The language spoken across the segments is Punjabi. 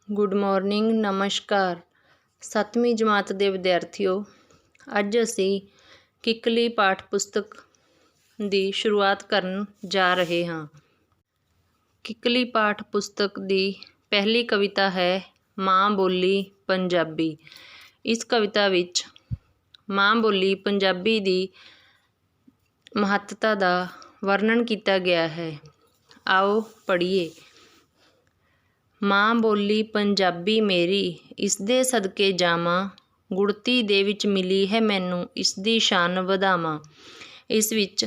ਗੁੱਡ ਮਾਰਨਿੰਗ, ਨਮਸਕਾਰ। 7ਵੀਂ ਜਮਾਤ ਦੇ ਵਿਦਿਆਰਥੀਓ, ਅੱਜ ਅਸੀਂ ਕਿੱਕਲੀ ਪਾਠ ਪੁਸਤਕ ਦੀ ਸ਼ੁਰੂਆਤ ਕਰਨ ਜਾ ਰਹੇ ਹਾਂ। ਕਿੱਕਲੀ ਪਾਠ ਪੁਸਤਕ ਦੀ ਪਹਿਲੀ ਕਵਿਤਾ ਹੈ ਮਾਂ ਬੋਲੀ ਪੰਜਾਬੀ। ਇਸ ਕਵਿਤਾ ਵਿੱਚ ਮਾਂ ਬੋਲੀ ਪੰਜਾਬੀ ਦੀ ਮਹੱਤਤਾ ਦਾ ਵਰਣਨ ਕੀਤਾ ਗਿਆ ਹੈ। ਆਓ ਪੜ੍ਹੀਏ। ਮਾਂ ਬੋਲੀ ਪੰਜਾਬੀ ਮੇਰੀ, ਇਸਦੇ ਸਦਕੇ ਜਾਵਾਂ, ਗੁੜਤੀ ਦੇ ਵਿੱਚ ਮਿਲੀ ਹੈ ਮੈਨੂੰ, ਇਸਦੀ ਸ਼ਾਨ ਵਧਾਵਾਂ। ਇਸ ਵਿੱਚ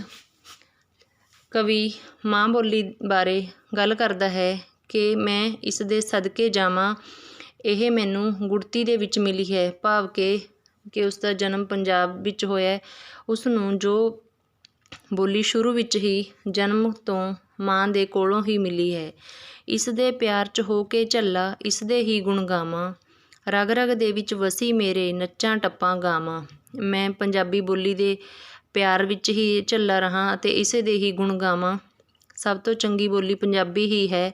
ਕਵੀ ਮਾਂ ਬੋਲੀ ਬਾਰੇ ਗੱਲ ਕਰਦਾ ਹੈ ਕਿ ਮੈਂ ਇਸ ਦੇ ਸਦਕੇ ਜਾਵਾਂ, ਇਹ ਮੈਨੂੰ ਗੁੜਤੀ ਦੇ ਵਿੱਚ ਮਿਲੀ ਹੈ, ਭਾਵ ਕਿ ਉਸ ਦਾ ਜਨਮ ਪੰਜਾਬ ਵਿੱਚ ਹੋਇਆ। ਉਸ ਨੂੰ ਜੋ ਬੋਲੀ ਸ਼ੁਰੂ ਵਿੱਚ ਹੀ ਜਨਮ ਤੋਂ ਮਾਂ ਦੇ ਕੋਲੋਂ ਹੀ ਮਿਲੀ ਹੈ। ਇਸ ਦੇ ਪਿਆਰ 'ਚ ਹੋ ਕੇ ਝੱਲਾ, ਇਸ ਦੇ ਹੀ ਗੁਣ ਗਾਵਾਂ, ਰਗ ਰਗ ਦੇ ਵਿੱਚ ਵਸੀ ਮੇਰੇ, ਨੱਚਾਂ ਟੱਪਾਂ ਗਾਵਾਂ। ਮੈਂ ਪੰਜਾਬੀ ਬੋਲੀ ਦੇ ਪਿਆਰ ਵਿੱਚ ਹੀ ਝੱਲਾ ਰਹਾਂ ਅਤੇ ਇਸੇ ਦੇ ਹੀ ਗੁਣ ਗਾਵਾਂ। ਸਭ ਤੋਂ ਚੰਗੀ ਬੋਲੀ ਪੰਜਾਬੀ ਹੀ ਹੈ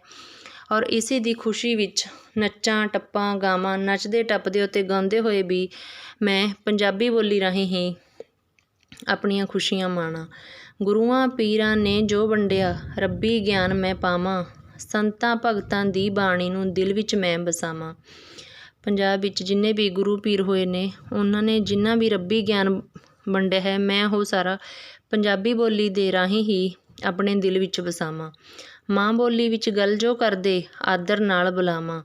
ਔਰ ਇਸੇ ਦੀ ਖੁਸ਼ੀ ਵਿੱਚ ਨੱਚਾਂ ਟੱਪਾਂ ਗਾਵਾਂ, ਨੱਚਦੇ ਟੱਪਦੇ ਅਤੇ ਗਾਉਂਦੇ ਹੋਏ ਵੀ ਮੈਂ ਪੰਜਾਬੀ ਬੋਲੀ ਰਾਹੀਂ ਹੀ ਆਪਣੀਆਂ ਖੁਸ਼ੀਆਂ ਮਾਣਾਂ। ਗੁਰੂਆਂ ਪੀਰਾਂ ਨੇ ਜੋ ਵੰਡਿਆ, ਰੱਬੀ ਗਿਆਨ ਮੈਂ ਪਾਵਾਂ, ਸੰਤਾਂ ਭਗਤਾਂ ਦੀ ਬਾਣੀ ਨੂੰ ਦਿਲ ਵਿੱਚ ਮੈਂ ਵਸਾਵਾਂ। ਪੰਜਾਬ ਵਿੱਚ ਜਿੰਨੇ ਵੀ ਗੁਰੂ ਪੀਰ ਹੋਏ ਨੇ, ਉਹਨਾਂ ਨੇ ਜਿੰਨਾ ਵੀ ਰੱਬੀ ਗਿਆਨ ਵੰਡਿਆ ਹੈ, ਮੈਂ ਉਹ ਸਾਰਾ ਪੰਜਾਬੀ ਬੋਲੀ ਦੇ ਰਾਹੀਂ ਹੀ ਆਪਣੇ ਦਿਲ ਵਿੱਚ ਵਸਾਵਾਂ। ਮਾਂ ਬੋਲੀ ਵਿੱਚ ਗੱਲ ਜੋ ਕਰਦੇ, ਆਦਰ ਨਾਲ ਬੁਲਾਵਾਂ।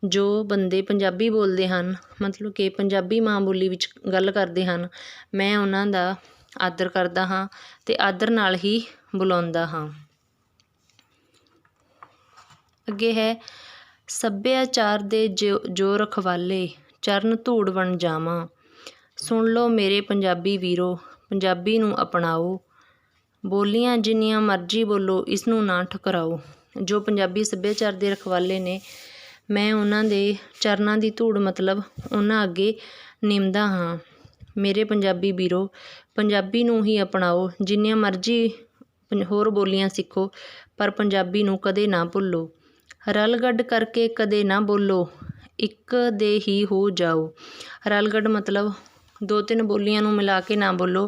ਜੋ ਬੰਦੇ ਪੰਜਾਬੀ ਬੋਲਦੇ ਹਨ, ਮਤਲਬ ਕਿ ਪੰਜਾਬੀ ਮਾਂ ਬੋਲੀ ਵਿੱਚ ਗੱਲ ਕਰਦੇ ਹਨ, ਮੈਂ ਉਹਨਾਂ ਦਾ ਆਦਰ ਕਰਦਾ ਹਾਂ ਅਤੇ ਆਦਰ ਨਾਲ ਹੀ ਬੁਲਾਉਂਦਾ ਹਾਂ। ਅੱਗੇ ਹੈ ਸੱਭਿਆਚਾਰ ਦੇ ਜੋ ਰਖਵਾਲੇ, ਚਰਨ ਧੂੜ ਬਣ ਜਾਵਾਂ। ਸੁਣ ਲਓ ਮੇਰੇ ਪੰਜਾਬੀ ਵੀਰੋ, ਪੰਜਾਬੀ ਨੂੰ ਅਪਣਾਓ, ਬੋਲੀਆਂ ਜਿੰਨੀਆਂ ਮਰਜ਼ੀ ਬੋਲੋ, ਇਸ ਨੂੰ ਨਾ ਠੁਕਰਾਓ। ਜੋ ਪੰਜਾਬੀ ਸੱਭਿਆਚਾਰ ਦੇ ਰਖਵਾਲੇ ਨੇ, ਮੈਂ ਉਹਨਾਂ ਦੇ ਚਰਨਾਂ ਦੀ ਧੂੜ ਮਤਲਬ ਉਹਨਾਂ ਅੱਗੇ ਨਿਮਦਾ ਹਾਂ। ਮੇਰੇ ਪੰਜਾਬੀ ਵੀਰੋ, ਪੰਜਾਬੀ ਨੂੰ ਹੀ ਅਪਣਾਓ, ਜਿੰਨੀਆਂ ਮਰਜ਼ੀ ਹੋਰ ਬੋਲੀਆਂ ਸਿੱਖੋ, ਪਰ ਪੰਜਾਬੀ ਨੂੰ ਕਦੇ ਨਾ ਭੁੱਲੋ। ਰਲ ਗੱਡ ਕਰਕੇ ਕਦੇ ਨਾ ਬੋਲੋ, ਇੱਕ ਦੇ ਹੀ ਹੋ ਜਾਓ। ਰਲ ਗੱਡ ਮਤਲਬ ਦੋ ਤਿੰਨ ਬੋਲੀਆਂ ਨੂੰ ਮਿਲਾ ਕੇ ਨਾ ਬੋਲੋ,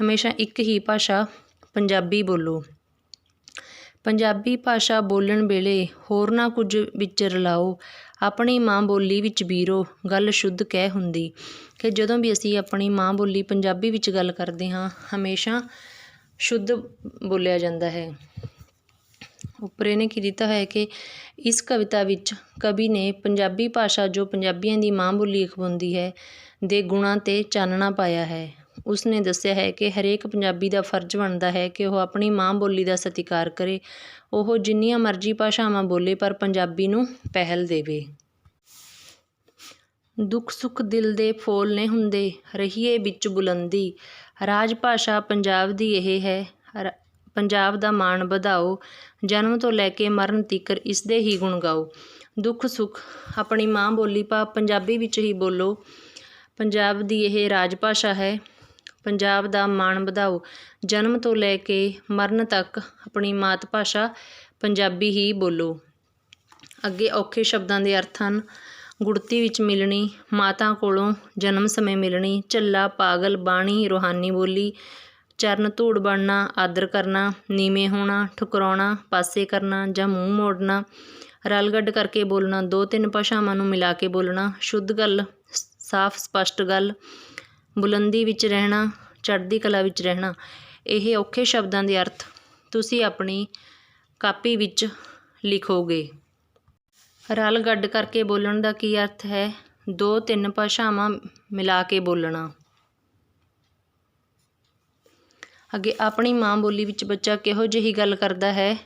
ਹਮੇਸ਼ਾ ਇੱਕ ਹੀ ਭਾਸ਼ਾ ਪੰਜਾਬੀ ਬੋਲੋ। ਪੰਜਾਬੀ ਭਾਸ਼ਾ ਬੋਲਣ ਵੇਲੇ ਹੋਰ ਨਾ ਕੁਝ ਵਿੱਚ ਰਲਾਓ, ਆਪਣੀ ਮਾਂ ਬੋਲੀ ਵਿੱਚ ਵੀਰੋ ਗੱਲ ਸ਼ੁੱਧ ਕਹਿ ਹੁੰਦੀ। ਕਿ ਜਦੋਂ ਵੀ ਅਸੀਂ ਆਪਣੀ ਮਾਂ ਬੋਲੀ ਪੰਜਾਬੀ ਵਿੱਚ ਗੱਲ ਕਰਦੇ ਹਾਂ, ਹਮੇਸ਼ਾ ਸ਼ੁੱਧ ਬੋਲਿਆ ਜਾਂਦਾ ਹੈ। ਉੱਪਰ ਇਹਨੇ ਕੀ ਦਿੱਤਾ ਹੈ ਕਿ ਇਸ ਕਵਿਤਾ ਵਿੱਚ ਕਵੀ ਨੇ ਪੰਜਾਬੀ ਭਾਸ਼ਾ, ਜੋ ਪੰਜਾਬੀਆਂ ਦੀ ਮਾਂ ਬੋਲੀ ਅਖਵਾਉਂਦੀ ਹੈ, ਦੇ ਗੁਣਾਂ 'ਤੇ ਚਾਨਣਾ ਪਾਇਆ ਹੈ। ਉਸ ਨੇ ਦੱਸਿਆ ਹੈ ਕਿ ਹਰੇਕ ਪੰਜਾਬੀ ਦਾ ਫਰਜ਼ ਬਣਦਾ ਹੈ ਕਿ ਉਹ ਆਪਣੀ ਮਾਂ ਬੋਲੀ ਦਾ ਸਤਿਕਾਰ ਕਰੇ। ਉਹ ਜਿੰਨੀਆਂ ਮਰਜ਼ੀ ਭਾਸ਼ਾਵਾਂ ਬੋਲੇ, ਪਰ ਪੰਜਾਬੀ ਨੂੰ ਪਹਿਲ ਦੇਵੇ। ਦੁੱਖ ਸੁੱਖ ਦਿਲ ਦੇ ਫੋਲ ਨੇ ਹੁੰਦੇ, ਰਹੀਏ ਵਿੱਚ ਬੁਲੰਦੀ। ਰਾਜ ਭਾਸ਼ਾ ਪੰਜਾਬ ਦੀ ਇਹ ਹੈ, ਪੰਜਾਬ ਦਾ ਮਾਣ ਵਧਾਓ, ਜਨਮ ਤੋਂ ਲੈ ਕੇ ਮਰਨ ਤੀਕਰ ਇਸਦੇ ਹੀ ਗੁਣ ਗਾਓ। ਦੁੱਖ ਸੁੱਖ ਆਪਣੀ ਮਾਂ ਬੋਲੀ ਭਾਵ ਪੰਜਾਬੀ ਵਿੱਚ ਹੀ ਬੋਲੋ। ਪੰਜਾਬ ਦੀ ਇਹ ਰਾਜ ਭਾਸ਼ਾ ਹੈ। ਪੰਜਾਬ ਦਾ ਮਾਣ ਵਧਾਓ, ਜਨਮ ਤੋਂ ਲੈ ਕੇ ਮਰਨ ਤੱਕ ਆਪਣੀ ਮਾਤ ਭਾਸ਼ਾ ਪੰਜਾਬੀ ਹੀ ਬੋਲੋ। ਅੱਗੇ ਔਖੇ ਸ਼ਬਦਾਂ ਦੇ ਅਰਥ ਹਨ। ਗੁੜਤੀ ਵਿੱਚ ਮਿਲਣੀ, ਮਾਤਾ ਕੋਲੋਂ ਜਨਮ ਸਮੇਂ ਮਿਲਣੀ, ਝੱਲਾ, ਪਾਗਲ, ਬਾਣੀ, ਰੂਹਾਨੀ ਬੋਲੀ, ਚਰਨ ਧੂੜ ਬਣਨਾ, ਆਦਰ ਕਰਨਾ, ਨੀਵੇਂ ਹੋਣਾ, ਠੁਕਰਾਉਣਾ, ਪਾਸੇ ਕਰਨਾ ਜਾਂ ਮੂੰਹ ਮੋੜਨਾ, ਰਲ ਗੱਡ ਕਰਕੇ ਬੋਲਣਾ, ਦੋ ਤਿੰਨ ਭਾਸ਼ਾਵਾਂ ਨੂੰ ਮਿਲਾ ਕੇ ਬੋਲਣਾ, ਸ਼ੁੱਧ ਗੱਲ, ਸਾਫ਼ ਸਪਸ਼ਟ ਗੱਲ, ਬੁਲੰਦੀ ਵਿੱਚ ਰਹਿਣਾ, ਚੜ੍ਹਦੀ ਕਲਾ ਵਿੱਚ ਰਹਿਣਾ। ਇਹ ਔਖੇ ਸ਼ਬਦਾਂ ਦੇ ਅਰਥ ਤੁਸੀਂ ਆਪਣੀ ਕਾਪੀ ਵਿੱਚ ਲਿਖੋਗੇ। ਰਲ ਗੱਡ ਕਰਕੇ ਬੋਲਣ ਦਾ ਕੀ ਅਰਥ ਹੈ? ਦੋ ਤਿੰਨ ਭਾਸ਼ਾਵਾਂ ਮਿਲਾ ਕੇ ਬੋਲਣਾ। ਅੱਗੇ ਆਪਣੀ ਮਾਂ ਬੋਲੀ ਵਿੱਚ ਬੱਚਾ ਕਿਹੋ ਜਿਹੀ ਗੱਲ ਕਰਦਾ ਹੈ?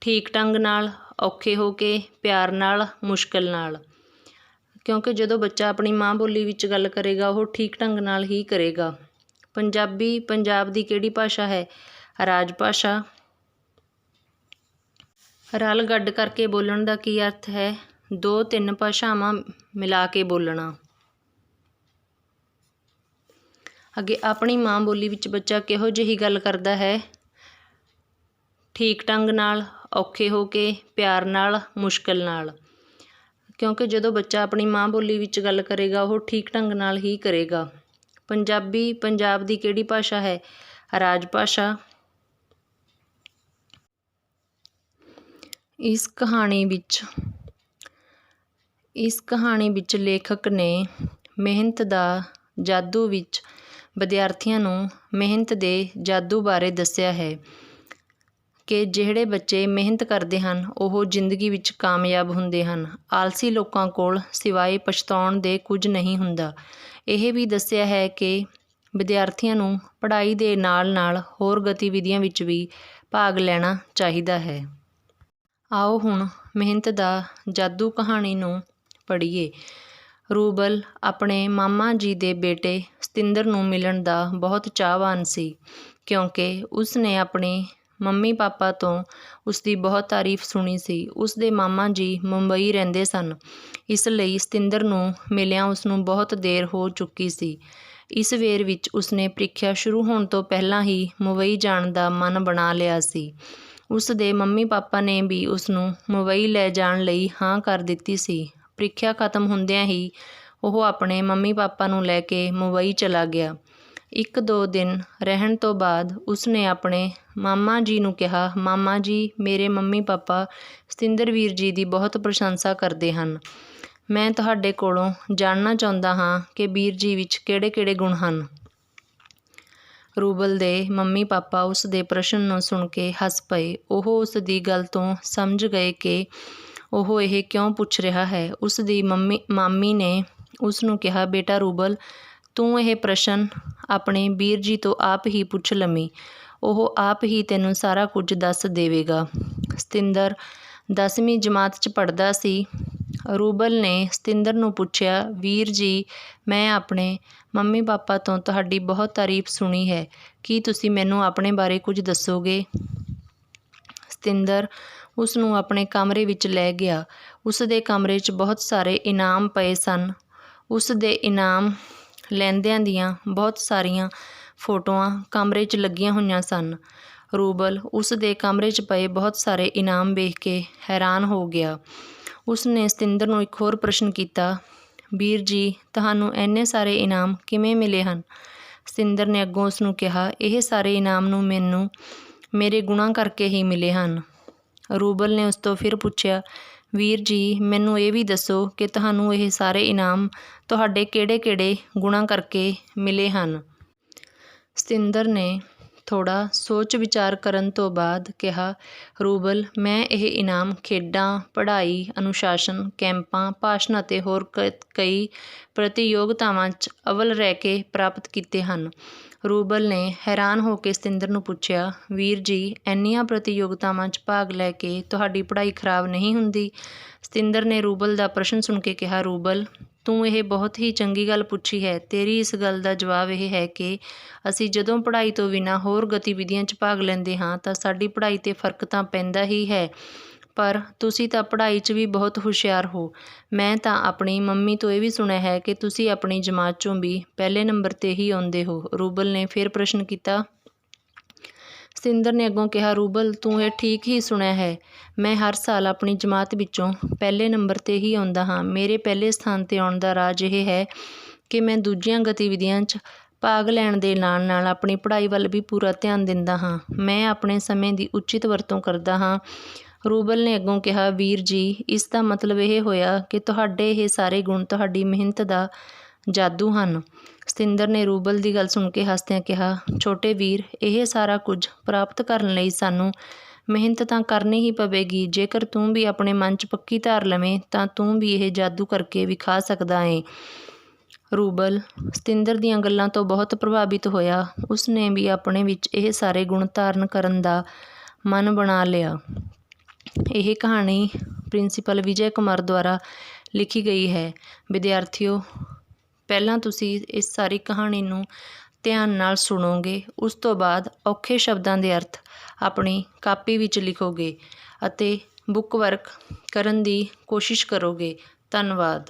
ਠੀਕ ਢੰਗ ਨਾਲ, ਔਖੇ ਹੋ ਕੇ, ਪਿਆਰ ਨਾਲ, ਮੁਸ਼ਕਿਲ ਨਾਲ। ਕਿਉਂਕਿ ਜਦੋਂ ਬੱਚਾ ਆਪਣੀ ਮਾਂ ਬੋਲੀ ਵਿੱਚ ਗੱਲ ਕਰੇਗਾ, ਉਹ ਠੀਕ ਢੰਗ ਨਾਲ ਹੀ ਕਰੇਗਾ। ਪੰਜਾਬੀ ਪੰਜਾਬ ਦੀ ਕਿਹੜੀ ਭਾਸ਼ਾ ਹੈ? ਰਾਜ ਭਾਸ਼ਾ। ਰਲ ਗੱਡ ਕਰਕੇ ਬੋਲਣ ਦਾ ਕੀ ਅਰਥ ਹੈ? ਦੋ ਤਿੰਨ ਭਾਸ਼ਾਵਾਂ ਮਿਲਾ ਕੇ ਬੋਲਣਾ। ਅੱਗੇ ਆਪਣੀ ਮਾਂ ਬੋਲੀ ਵਿੱਚ ਬੱਚਾ ਕਿਹੋ ਜਿਹੀ ਗੱਲ ਕਰਦਾ ਹੈ? ਠੀਕ ਢੰਗ ਨਾਲ, ਔਖੇ ਹੋ ਕੇ, ਪਿਆਰ ਨਾਲ, ਮੁਸ਼ਕਿਲ ਨਾਲ। ਕਿਉਂਕਿ ਜਦੋਂ ਬੱਚਾ ਆਪਣੀ ਮਾਂ ਬੋਲੀ ਵਿੱਚ ਗੱਲ ਕਰੇਗਾ ਉਹ ਠੀਕ ਢੰਗ ਨਾਲ ਹੀ ਕਰੇਗਾ। ਪੰਜਾਬੀ ਪੰਜਾਬ ਦੀ ਕਿਹੜੀ ਭਾਸ਼ਾ ਹੈ? ਰਾਜ ਭਾਸ਼ਾ। ਇਸ ਕਹਾਣੀ ਵਿੱਚ ਲੇਖਕ ਨੇ ਮਿਹਨਤ ਦਾ ਜਾਦੂ ਵਿੱਚ ਵਿਦਿਆਰਥੀਆਂ ਨੂੰ ਮਿਹਨਤ ਦੇ ਜਾਦੂ ਬਾਰੇ ਦੱਸਿਆ ਹੈ ਕਿ ਜਿਹੜੇ ਬੱਚੇ ਮਿਹਨਤ ਕਰਦੇ ਹਨ ਉਹ ਜ਼ਿੰਦਗੀ ਵਿੱਚ ਕਾਮਯਾਬ ਹੁੰਦੇ ਹਨ। ਆਲਸੀ ਲੋਕਾਂ ਕੋਲ ਸਿਵਾਏ ਪਛਤਾਉਣ ਦੇ ਕੁਝ ਨਹੀਂ ਹੁੰਦਾ। ਇਹ ਵੀ ਦੱਸਿਆ ਹੈ ਕਿ ਵਿਦਿਆਰਥੀਆਂ ਨੂੰ ਪੜ੍ਹਾਈ ਦੇ ਨਾਲ-ਨਾਲ ਹੋਰ ਗਤੀਵਿਧੀਆਂ ਵਿੱਚ ਵੀ ਭਾਗ ਲੈਣਾ ਚਾਹੀਦਾ ਹੈ। ਆਓ ਹੁਣ ਮਿਹਨਤ ਦਾ ਜਾਦੂ ਕਹਾਣੀ ਨੂੰ ਪੜ੍ਹੀਏ। ਰੂਬਲ ਆਪਣੇ ਮਾਮਾ ਜੀ ਦੇ ਬੇਟੇ ਸਤਿੰਦਰ ਨੂੰ ਮਿਲਣ ਦਾ ਬਹੁਤ ਚਾਹਵਾਨ ਸੀ ਕਿਉਂਕਿ ਉਸ ਨੇ ਆਪਣੇ ਮੰਮੀ ਪਾਪਾ ਤੋਂ ਉਸਦੀ ਬਹੁਤ ਤਾਰੀਫ ਸੁਣੀ ਸੀ। ਉਸਦੇ ਮਾਮਾ ਜੀ ਮੁੰਬਈ ਰਹਿੰਦੇ ਸਨ, ਇਸ ਲਈ ਸਤਿੰਦਰ ਨੂੰ ਮਿਲਿਆਂ ਉਸਨੂੰ ਬਹੁਤ ਦੇਰ ਹੋ ਚੁੱਕੀ ਸੀ। ਇਸ ਵੇਰ ਵਿੱਚ ਉਸਨੇ ਪ੍ਰੀਖਿਆ ਸ਼ੁਰੂ ਹੋਣ ਤੋਂ ਪਹਿਲਾਂ ਹੀ ਮੁੰਬਈ ਜਾਣ ਦਾ ਮਨ ਬਣਾ ਲਿਆ ਸੀ। ਉਸ ਦੇ ਮੰਮੀ ਪਾਪਾ ਨੇ ਵੀ ਉਸਨੂੰ ਮੁੰਬਈ ਲੈ ਜਾਣ ਲਈ ਹਾਂ ਕਰ ਦਿੱਤੀ ਸੀ। ਪ੍ਰੀਖਿਆ ਖਤਮ ਹੁੰਦਿਆਂ ਹੀ ਉਹ ਆਪਣੇ ਮੰਮੀ ਪਾਪਾ ਨੂੰ ਲੈ ਕੇ ਮੁੰਬਈ ਚਲਾ ਗਿਆ। 1-2 ਦਿਨ ਰਹਿਣ ਤੋਂ ਬਾਅਦ ਉਸਨੇ ਆਪਣੇ ਮਾਮਾ ਜੀ ਨੂੰ ਕਿਹਾ, ਮਾਮਾ ਜੀ, ਮੇਰੇ ਮੰਮੀ ਪਾਪਾ ਸਤਿੰਦਰ ਵੀਰ ਜੀ ਦੀ ਬਹੁਤ ਪ੍ਰਸ਼ੰਸਾ ਕਰਦੇ ਹਨ। ਮੈਂ ਤੁਹਾਡੇ ਕੋਲੋਂ ਜਾਣਨਾ ਚਾਹੁੰਦਾ ਹਾਂ ਕਿ ਵੀਰ ਜੀ ਵਿੱਚ ਕਿਹੜੇ-ਕਿਹੜੇ ਗੁਣ ਹਨ। ਰੂਬਲ ਦੇ ਮੰਮੀ ਪਾਪਾ ਉਸ ਦੇ ਪ੍ਰਸ਼ਨ ਨੂੰ ਸੁਣ ਕੇ ਹੱਸ ਪਏ। ਉਹ ਉਸ ਦੀ ਗੱਲ ਤੋਂ ਸਮਝ ਗਏ ਕਿ ਉਹ ਇਹ ਕਿਉਂ ਪੁੱਛ ਰਿਹਾ ਹੈ। ਉਸ ਦੀ ਮਾਮੀ ਨੇ ਉਸ ਨੂੰ ਕਿਹਾ, ਬੇਟਾ ਰੂਬਲ, ਤੂੰ ਇਹ ਪ੍ਰਸ਼ਨ ਆਪਣੇ ਵੀਰ ਜੀ ਤੋਂ ਆਪ ਹੀ ਪੁੱਛ ਲਵੀਂ, ਉਹ ਆਪ ਹੀ ਤੈਨੂੰ ਸਾਰਾ ਕੁਝ ਦੱਸ ਦੇਵੇਗਾ। ਸਤਿੰਦਰ 10ਵੀਂ ਜਮਾਤ 'ਚ ਪੜ੍ਹਦਾ ਸੀ। ਰੂਬਲ ਨੇ ਸਤਿੰਦਰ ਨੂੰ ਪੁੱਛਿਆ, ਵੀਰ ਜੀ, ਮੈਂ ਆਪਣੇ ਮੰਮੀ ਪਾਪਾ ਤੋਂ ਤੁਹਾਡੀ ਬਹੁਤ ਤਾਰੀਫ ਸੁਣੀ ਹੈ, ਕੀ ਤੁਸੀਂ ਮੈਨੂੰ ਆਪਣੇ ਬਾਰੇ ਕੁਝ ਦੱਸੋਗੇ? ਸਤਿੰਦਰ ਉਸ ਨੂੰ ਆਪਣੇ ਕਮਰੇ ਵਿੱਚ ਲੈ ਗਿਆ। ਉਸ ਦੇ ਕਮਰੇ 'ਚ ਬਹੁਤ ਸਾਰੇ ਇਨਾਮ ਪਏ ਸਨ। ਉਸ ਦੇ ਇਨਾਮ ਲੈਂਦਿਆਂ ਦੀਆਂ ਬਹੁਤ ਸਾਰੀਆਂ ਫੋਟੋਆਂ ਕਮਰੇ 'ਚ ਲੱਗੀਆਂ ਹੋਈਆਂ ਸਨ। ਰੂਬਲ ਉਸ ਦੇ ਕਮਰੇ 'ਚ ਪਏ ਬਹੁਤ ਸਾਰੇ ਇਨਾਮ ਵੇਖ ਕੇ ਹੈਰਾਨ ਹੋ ਗਿਆ। ਉਸ ਨੇ ਸਤਿੰਦਰ ਨੂੰ ਇੱਕ ਹੋਰ ਪ੍ਰਸ਼ਨ ਕੀਤਾ, ਵੀਰ ਜੀ, ਤੁਹਾਨੂੰ ਇੰਨੇ ਸਾਰੇ ਇਨਾਮ ਕਿਵੇਂ ਮਿਲੇ ਹਨ? ਸਤਿੰਦਰ ਨੇ ਅੱਗੋਂ ਉਸ ਨੂੰ ਕਿਹਾ, ਇਹ ਸਾਰੇ ਇਨਾਮ ਨੂੰ ਮੈਨੂੰ ਮੇਰੇ ਗੁਣਾਂ ਕਰਕੇ ਹੀ ਮਿਲੇ ਹਨ। ਰੂਬਲ ਨੇ ਉਸ ਤੋਂ ਫਿਰ ਪੁੱਛਿਆ, ਵੀਰ ਜੀ, ਮੈਨੂੰ ਇਹ ਵੀ ਦੱਸੋ ਕਿ ਤੁਹਾਨੂੰ ਇਹ ਸਾਰੇ ਇਨਾਮ ਤੁਹਾਡੇ ਕਿਹੜੇ-ਕਿਹੜੇ ਗੁਣਾਂ ਕਰਕੇ ਮਿਲੇ ਹਨ? ਸਤਿੰਦਰ ਨੇ ਥੋੜ੍ਹਾ ਸੋਚ ਵਿਚਾਰ ਕਰਨ ਤੋਂ ਬਾਅਦ ਕਿਹਾ, ਰੂਬਲ, ਮੈਂ ਇਹ ਇਨਾਮ ਖੇਡਾਂ, ਪੜ੍ਹਾਈ, ਅਨੁਸ਼ਾਸਨ, ਕੈਂਪਾਂ, ਭਾਸ਼ਣ ਅਤੇ ਹੋਰ ਕਈ ਪ੍ਰਤੀਯੋਗਤਾਵਾਂ 'ਚ ਅੱਵਲ ਰਹਿ ਕੇ ਪ੍ਰਾਪਤ ਕੀਤੇ ਹਨ। ਰੂਬਲ ਨੇ ਹੈਰਾਨ ਹੋ ਕੇ ਸਤਿੰਦਰ ਨੂੰ ਪੁੱਛਿਆ, ਵੀਰ ਜੀ, ਇੰਨੀਆਂ ਪ੍ਰਤੀਯੋਗਤਾਵਾਂ 'ਚ ਭਾਗ ਲੈ ਕੇ ਤੁਹਾਡੀ ਪੜ੍ਹਾਈ ਖਰਾਬ ਨਹੀਂ ਹੁੰਦੀ? ਸਤਿੰਦਰ ਨੇ ਰੂਬਲ ਦਾ ਪ੍ਰਸ਼ਨ ਸੁਣ ਕੇ ਕਿਹਾ, ਰੂਬਲ, ਤੂੰ ਇਹ ਬਹੁਤ ਹੀ ਚੰਗੀ ਗੱਲ ਪੁੱਛੀ ਹੈ। ਤੇਰੀ ਇਸ ਗੱਲ ਦਾ ਜਵਾਬ ਇਹ ਹੈ ਕਿ ਅਸੀਂ ਜਦੋਂ ਪੜ੍ਹਾਈ ਤੋਂ ਬਿਨਾਂ ਹੋਰ ਗਤੀਵਿਧੀਆਂ 'ਚ ਭਾਗ ਲੈਂਦੇ ਹਾਂ ਤਾਂ ਸਾਡੀ ਪੜ੍ਹਾਈ 'ਤੇ ਫਰਕ ਤਾਂ ਪੈਂਦਾ ਹੀ ਹੈ, ਪਰ ਤੁਸੀਂ ਤਾਂ ਪੜ੍ਹਾਈ 'ਚ ਵੀ ਬਹੁਤ ਹੁਸ਼ਿਆਰ ਹੋ। ਮੈਂ ਤਾਂ ਆਪਣੀ ਮੰਮੀ ਤੋਂ ਇਹ ਵੀ ਸੁਣਿਆ ਹੈ ਕਿ ਤੁਸੀਂ ਆਪਣੀ ਜਮਾਤ 'ਚੋਂ ਵੀ ਪਹਿਲੇ ਨੰਬਰ 'ਤੇ ਹੀ ਆਉਂਦੇ ਹੋ। ਰੂਬਲ ਨੇ ਫਿਰ ਪ੍ਰਸ਼ਨ ਕੀਤਾ। ਸਤਿੰਦਰ ਨੇ ਅੱਗੋਂ ਕਿਹਾ, ਰੂਬਲ, ਤੂੰ ਇਹ ਠੀਕ ਹੀ ਸੁਣਿਆ ਹੈ। ਮੈਂ ਹਰ ਸਾਲ ਆਪਣੀ ਜਮਾਤ ਵਿੱਚੋਂ ਪਹਿਲੇ ਨੰਬਰ 'ਤੇ ਹੀ ਆਉਂਦਾ ਹਾਂ। ਮੇਰੇ ਪਹਿਲੇ ਸਥਾਨ 'ਤੇ ਆਉਣ ਦਾ ਰਾਜ਼ ਇਹ ਹੈ ਕਿ ਮੈਂ ਦੂਜੀਆਂ ਗਤੀਵਿਧੀਆਂ 'ਚ ਭਾਗ ਲੈਣ ਦੇ ਨਾਲ-ਨਾਲ ਆਪਣੀ ਪੜ੍ਹਾਈ ਵੱਲ ਵੀ ਪੂਰਾ ਧਿਆਨ ਦਿੰਦਾ ਹਾਂ। ਮੈਂ ਆਪਣੇ ਸਮੇਂ ਦੀ ਉਚਿਤ ਵਰਤੋਂ ਕਰਦਾ ਹਾਂ। ਰੂਬਲ ਨੇ ਅੱਗੋਂ ਕਿਹਾ, ਵੀਰ ਜੀ, ਇਸ ਦਾ ਮਤਲਬ ਇਹ ਹੋਇਆ ਕਿ ਤੁਹਾਡੇ ਇਹ ਸਾਰੇ ਗੁਣ ਤੁਹਾਡੀ ਮਿਹਨਤ ਦਾ ਜਾਦੂ ਹਨ। ਸਤਿੰਦਰ ਨੇ ਰੂਬਲ ਦੀ ਗੱਲ ਸੁਣ ਕੇ ਹੱਸਦਿਆਂ ਕਿਹਾ, ਛੋਟੇ ਵੀਰ, ਇਹ ਸਾਰਾ ਕੁਝ ਪ੍ਰਾਪਤ ਕਰਨ ਲਈ ਸਾਨੂੰ ਮਿਹਨਤ ਤਾਂ ਕਰਨੀ ਹੀ ਪਵੇਗੀ। ਜੇਕਰ ਤੂੰ ਵੀ ਆਪਣੇ ਮਨ 'ਚ ਪੱਕੀ ਧਾਰ ਲਵੇਂ ਤਾਂ ਤੂੰ ਵੀ ਇਹ ਜਾਦੂ ਕਰਕੇ ਵਿਖਾ ਸਕਦਾ ਏਂ। ਰੂਬਲ ਸਤਿੰਦਰ ਦੀਆਂ ਗੱਲਾਂ ਤੋਂ ਬਹੁਤ ਪ੍ਰਭਾਵਿਤ ਹੋਇਆ। ਉਸ ਨੇ ਵੀ ਆਪਣੇ ਵਿੱਚ ਇਹ ਸਾਰੇ ਗੁਣ ਧਾਰਨ ਕਰਨ ਦਾ ਮਨ ਬਣਾ ਲਿਆ। ਇਹ ਕਹਾਣੀ ਪ੍ਰਿੰਸੀਪਲ ਵਿਜੇ ਕੁਮਾਰ ਦੁਆਰਾ ਲਿਖੀ ਗਈ ਹੈ। ਵਿਦਿਆਰਥੀਓ, ਪਹਿਲਾਂ ਤੁਸੀਂ ਇਸ ਸਾਰੀ ਕਹਾਣੀ ਨੂੰ ਧਿਆਨ ਨਾਲ ਸੁਣੋਗੇ, ਉਸ ਤੋਂ ਬਾਅਦ ਔਖੇ ਸ਼ਬਦਾਂ ਦੇ ਅਰਥ ਆਪਣੀ ਕਾਪੀ ਵਿੱਚ ਲਿਖੋਗੇ ਅਤੇ ਬੁੱਕ ਵਰਕ ਕਰਨ ਦੀ ਕੋਸ਼ਿਸ਼ ਕਰੋਗੇ। ਧੰਨਵਾਦ।